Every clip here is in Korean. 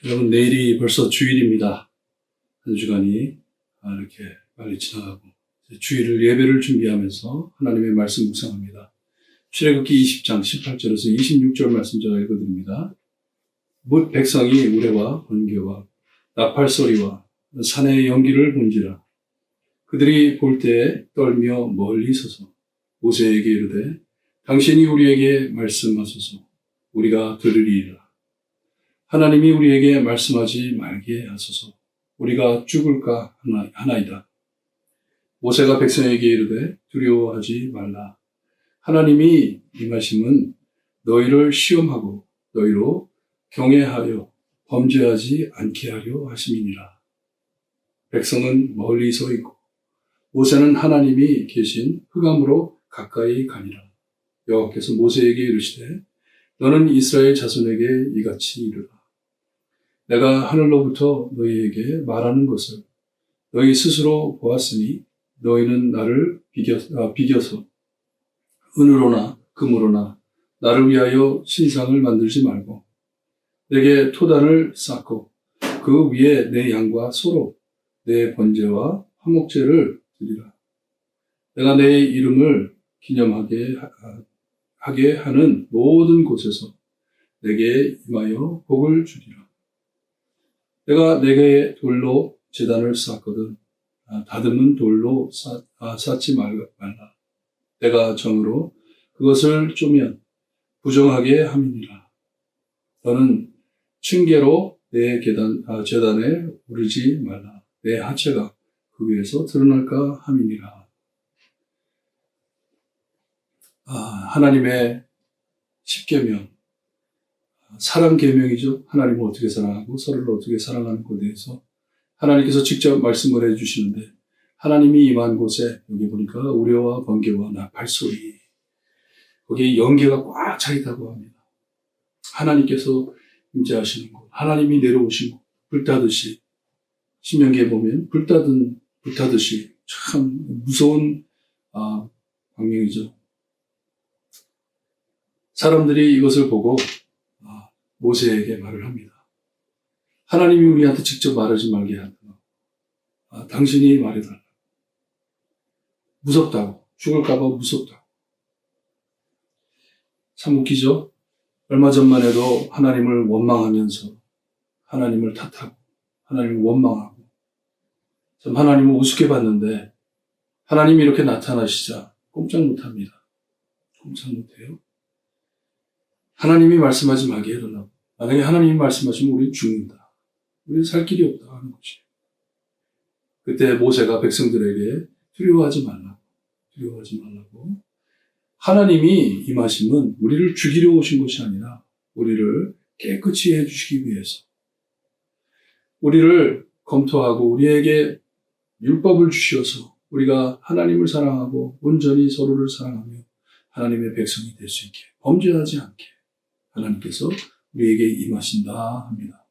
여러분, 내일이 벌써 주일입니다. 한 주간이 이렇게 빨리 지나가고 주일을 예배를 준비하면서 하나님의 말씀 묵상합니다. 출애굽기 20장 18절에서 26절 말씀 제가 읽어드립니다. 뭇 백성이 우레와 번개와 나팔 소리와 산의 연기를 본지라. 그들이 볼 때에 떨며 멀리 서서 모세에게 이르되 당신이 우리에게 말씀하소서 우리가 들으리이다. 하나님이 우리에게 말씀하지 말게 하소서 우리가 죽을까 하나이다. 모세가 백성에게 이르되 두려워하지 말라. 하나님이 임하심은 너희를 시험하고 너희로 경외하여 범죄하지 않게 하려 하심이니라. 백성은 멀리 서 있고 모세는 하나님이 계신 흑암으로 가까이 가니라. 여호와께서 모세에게 이르시되 너는 이스라엘 자손에게 이같이 이르라. 내가 하늘로부터 너희에게 말하는 것을 너희 스스로 보았으니 너희는 나를 비겨서 은으로나 금으로나 나를 위하여 신상을 만들지 말고 내게 토단을 쌓고 그 위에 내 양과 소로 내 번제와 화목제를 드리라. 내가 내 이름을 기념하게 하는 모든 곳에서 내게 임하여 복을 주리라. 내가 내게 돌로 제단을 쌓거든 다듬은 돌로 쌓지 말라. 내가 정으로 그것을 쪼면 부정하게 함이니라. 너는 층계로 내 제단에 오르지 말라. 내 하체가 그 위에서 드러날까 함이니라. 하나님의 십계명, 사랑 계명이죠. 하나님을 어떻게 사랑하고 서로를 어떻게 사랑하는 것에 대해서 하나님께서 직접 말씀을 해주시는데 하나님이 임한 곳에 여기 보니까 우레와 번개와 나팔 소리, 거기에 연계가 꽉 차 있다고 합니다. 하나님께서 임재하시는 곳, 하나님이 내려오신 곳, 불타듯이 신명기에 보면 불타듯이 참 무서운 광명이죠. 사람들이 이것을 보고 모세에게 말을 합니다. 하나님이 우리한테 직접 말하지 말게 한다. 당신이 말해달라. 무섭다고. 죽을까봐 무섭다고. 참 웃기죠? 얼마 전만 해도 하나님을 원망하면서 하나님을 탓하고 하나님을 원망하고 참 하나님을 우습게 봤는데 하나님이 이렇게 나타나시자 꼼짝 못합니다. 꼼짝 못해요. 하나님이 말씀하지 말게 해달라고. 만약에 하나님이 말씀하시면 우리 죽는다. 우리 살 길이 없다 하는 거지. 그때 모세가 백성들에게 두려워하지 말라고. 하나님이 임하심은 우리를 죽이려 오신 것이 아니라 우리를 깨끗이 해주시기 위해서 우리를 검토하고 우리에게 율법을 주셔서 우리가 하나님을 사랑하고 온전히 서로를 사랑하며 하나님의 백성이 될 수 있게 범죄하지 않게 하나님께서 우리에게 임하신다 합니다.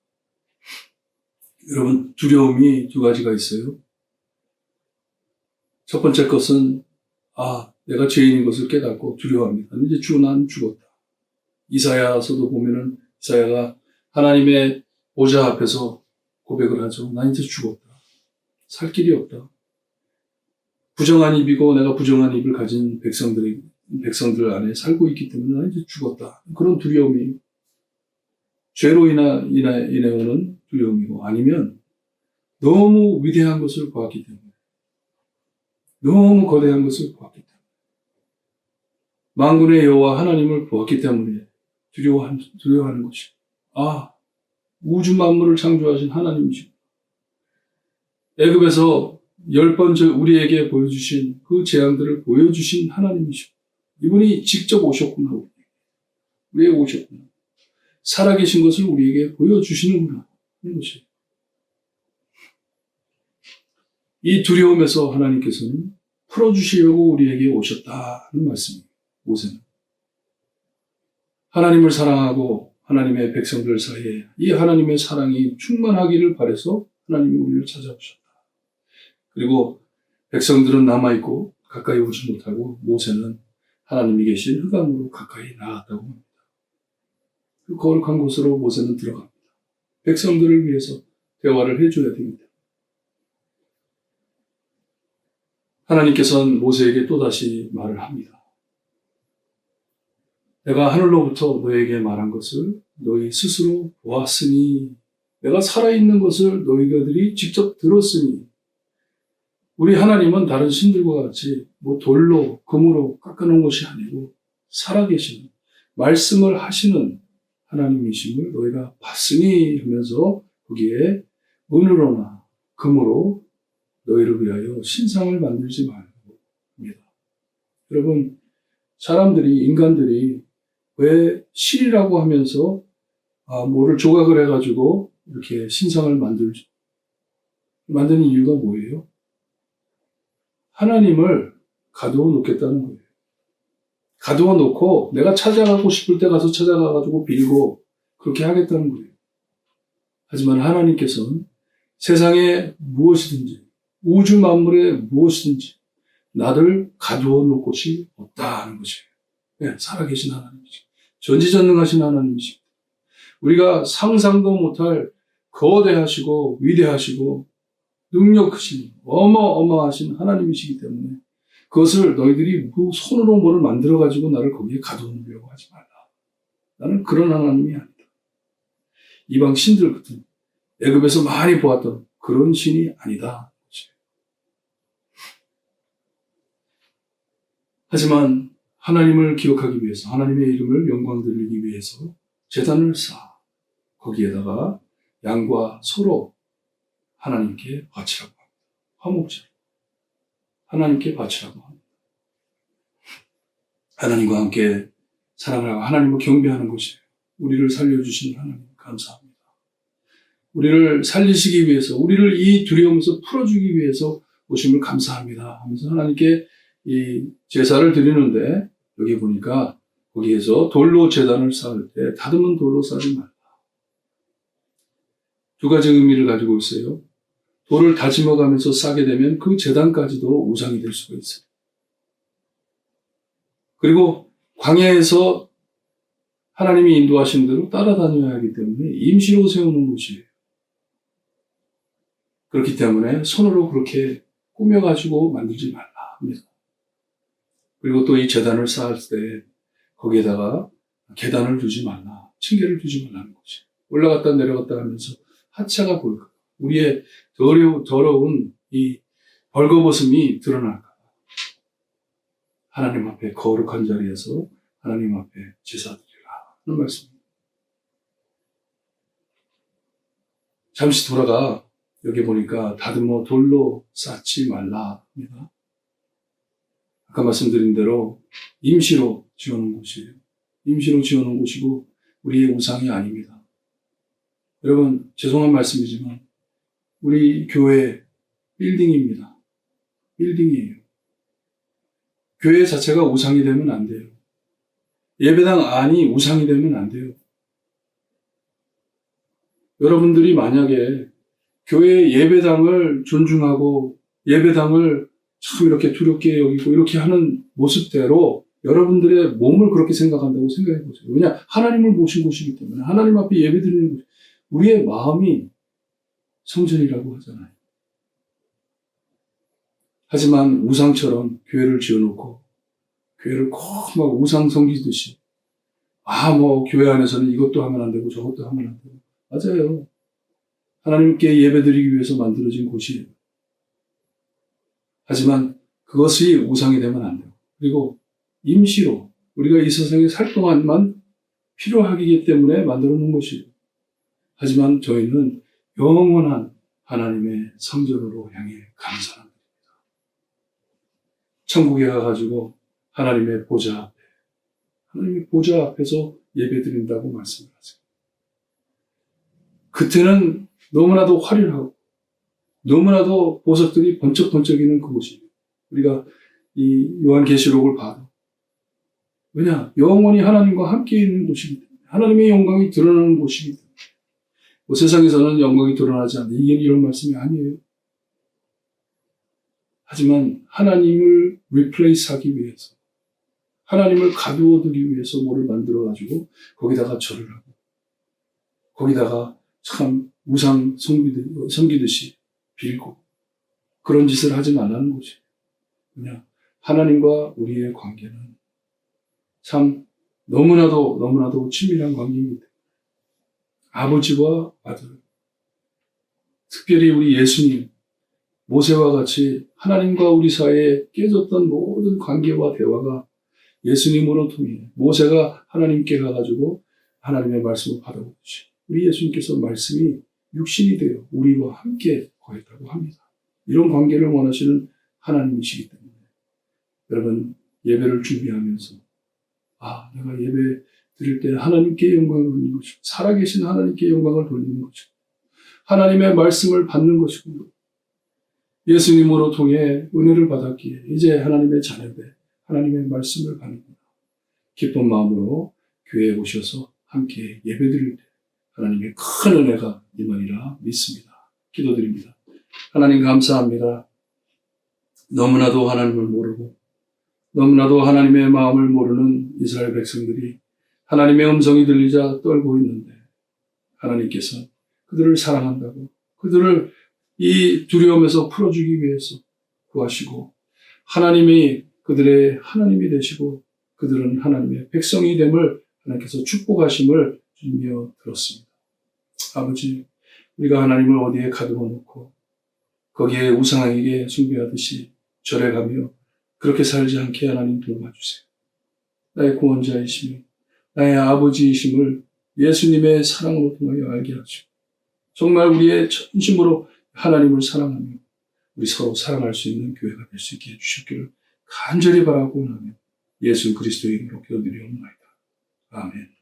여러분, 두려움이 두 가지가 있어요. 첫 번째 것은 내가 죄인인 것을 깨닫고 두려워합니다. 이제 난 죽었다. 이사야서도 보면은 이사야가 하나님의 보좌 앞에서 고백을 하죠. 난 이제 죽었다. 살 길이 없다. 부정한 입이고 내가 부정한 입을 가진 백성들 안에 살고 있기 때문에 난 이제 죽었다. 그런 두려움이 죄로 인해 오는 두려움이고 아니면 너무 위대한 것을 보았기 때문에 너무 거대한 것을 보았기 때문에 만군의 여호와 하나님을 보았기 때문에 두려워하는 것이 우주 만물을 창조하신 하나님이시고 애굽에서 10번 우리에게 보여주신 그 재앙들을 보여주신 하나님이시고 이분이 직접 오셨구나. 우리에게 오셨구나. 살아계신 것을 우리에게 보여주시는구나. 하는 것이. 이 두려움에서 하나님께서는 풀어주시려고 우리에게 오셨다는 말씀입니다. 모세는. 하나님을 사랑하고 하나님의 백성들 사이에 이 하나님의 사랑이 충만하기를 바라서 하나님이 우리를 찾아오셨다. 그리고 백성들은 남아있고 가까이 오지 못하고 모세는 하나님이 계신 흑암으로 가까이 나갔다고 합니다. 그 거룩한 곳으로 모세는 들어갑니다. 백성들을 위해서 대화를 해줘야 됩니다. 하나님께서는 모세에게 또다시 말을 합니다. 내가 하늘로부터 너에게 말한 것을 너희 스스로 보았으니, 내가 살아있는 것을 너희들이 직접 들었으니, 우리 하나님은 다른 신들과 같이 돌로 금으로 깎아놓은 것이 아니고 살아계시는, 말씀을 하시는 하나님이심을 너희가 봤으니 하면서 거기에 은으로나 금으로 너희를 위하여 신상을 만들지 말고 합니다. 여러분, 인간들이 왜 실이라고 하면서 뭐를 조각을 해가지고 이렇게 신상을 만드는 이유가 뭐예요? 하나님을 가두어 놓겠다는 거예요. 가두어 놓고 내가 찾아가고 싶을 때 가서 찾아가가지고 빌고 그렇게 하겠다는 거예요. 하지만 하나님께서는 세상에 무엇이든지, 우주 만물에 무엇이든지 나를 가두어 놓을 곳이 없다는 것이에요. 네, 살아계신 하나님이죠. 전지전능하신 하나님이십니다. 우리가 상상도 못할 거대하시고 위대하시고 능력 크신 어마어마하신 하나님이시기 때문에 그것을 너희들이 손으로 뭐를 만들어가지고 나를 거기에 가둬놓으려고 하지 말라. 나는 그런 하나님이 아니다. 이방 신들 같은, 애굽에서 많이 보았던 그런 신이 아니다. 하지만 하나님을 기억하기 위해서, 하나님의 이름을 영광 돌리기 위해서 제단을 쌓아 거기에다가 양과 소로 하나님께 바치라고 합니다. 화목제로 하나님께 바치라고 합니다. 하나님과 함께 사랑을 하고 하나님을 경배하는 것이에요. 우리를 살려주신 하나님 감사합니다. 우리를 살리시기 위해서, 우리를 이 두려움에서 풀어주기 위해서 오심을 감사합니다 하면서 하나님께 이 제사를 드리는데, 여기 보니까 거기에서 돌로 제단을 쌓을 때 다듬은 돌로 쌓지 말라. 두 가지 의미를 가지고 있어요. 돌을 다짐어가면서 쌓게 되면 그 제단까지도 우상이 될 수가 있어요. 그리고 광야에서 하나님이 인도하신 대로 따라다녀야 하기 때문에 임시로 세우는 곳이에요. 그렇기 때문에 손으로 그렇게 꾸며가지고 만들지 말라 합니다. 그리고 또 이 제단을 쌓을 때 거기에다가 계단을 두지 말라, 층계를 두지 말라는 거지. 올라갔다 내려갔다 하면서 하체가 보일까, 우리의 더러운 이 벌거벗음이 드러날까. 하나님 앞에 거룩한 자리에서 하나님 앞에 제사드리라 하는 말씀입니다. 잠시 돌아가 여기 보니까 다듬어 돌로 쌓지 말라 합니다. 아까 말씀드린 대로 임시로 지어놓은 곳이에요. 임시로 지어놓은 곳이고 우리의 우상이 아닙니다. 여러분, 죄송한 말씀이지만 우리 교회 빌딩입니다. 빌딩이에요. 교회 자체가 우상이 되면 안 돼요. 예배당 안이 우상이 되면 안 돼요. 여러분들이 만약에 교회 예배당을 존중하고 예배당을 참 이렇게 두렵게 여기고 이렇게 하는 모습대로 여러분들의 몸을 그렇게 생각한다고 생각해 보세요. 왜냐? 하나님을 모신 곳이기 때문에, 하나님 앞에 예배 드리는 곳, 우리의 마음이 성전이라고 하잖아요. 하지만 우상처럼 교회를 지어놓고 교회를 꼭 막 우상 섬기듯이 교회 안에서는 이것도 하면 안 되고 저것도 하면 안 되고. 맞아요. 하나님께 예배 드리기 위해서 만들어진 곳이에요. 하지만 그것이 우상이 되면 안 돼요. 그리고 임시로 우리가 이 세상에 살 동안만 필요하기 때문에 만들어 놓은 것이에요. 하지만 저희는 영원한 하나님의 성전으로 향해 감사합니다. 천국에 가가지고 하나님의 보좌 앞에서 예배 드린다고 말씀을 하세요. 그때는 너무나도 화려하고 너무나도 보석들이 번쩍번쩍이는 그곳이에요. 우리가 이 요한계시록을 봐도, 왜냐? 영원히 하나님과 함께 있는 곳이기 때문에, 하나님의 영광이 드러나는 곳이기 때문에. 세상에서는 영광이 드러나지 않는다, 이게 이런 말씀이 아니에요. 하지만 하나님을 리플레이스 하기 위해서, 하나님을 가두어 두기 위해서 뭐를 만들어가지고 거기다가 절을 하고 거기다가 참 우상 섬기듯이 빌고 그런 짓을 하지 말라는 거지. 그냥 하나님과 우리의 관계는 참 너무나도 친밀한 관계입니다. 아버지와 아들. 특별히 우리 예수님, 모세와 같이 하나님과 우리 사이에 깨졌던 모든 관계와 대화가 예수님으로 통해 모세가 하나님께 가가지고 하나님의 말씀을 받아보듯이 우리 예수님께서 말씀이 육신이 되어 우리와 함께 거했다고 합니다. 이런 관계를 원하시는 하나님이시기 때문에 여러분 예배를 준비하면서 내가 예배 드릴 때 하나님께 영광을 돌리는 것이고 살아계신 하나님께 영광을 돌리는 것이고 하나님의 말씀을 받는 것이고 예수님으로 통해 은혜를 받았기에 이제 하나님의 자녀되 하나님의 말씀을 받는구나. 기쁜 마음으로 교회에 오셔서 함께 예배드릴 때 하나님의 큰 은혜가 임하리라 믿습니다. 기도드립니다. 하나님 감사합니다. 너무나도 하나님을 모르고 너무나도 하나님의 마음을 모르는 이스라엘 백성들이 하나님의 음성이 들리자 떨고 있는데 하나님께서 그들을 사랑한다고 그들을 이 두려움에서 풀어주기 위해서 구하시고 하나님이 그들의 하나님이 되시고 그들은 하나님의 백성이 됨을 하나님께서 축복하심을 주며 들었습니다. 아버지, 우리가 하나님을 어디에 가두어 놓고 거기에 우상에게 숭배하듯이 절해가며 그렇게 살지 않게 하나님 도와주세요. 나의 구원자이시며 나의 아버지이심을 예수님의 사랑으로 통하여 알게 하시고 정말 우리의 전심으로 하나님을 사랑하며 우리 서로 사랑할 수 있는 교회가 될 수 있게 해주시기를 간절히 바라고 원하며 예수 그리스도의 이름으로 기도드리옵나이다. 아멘.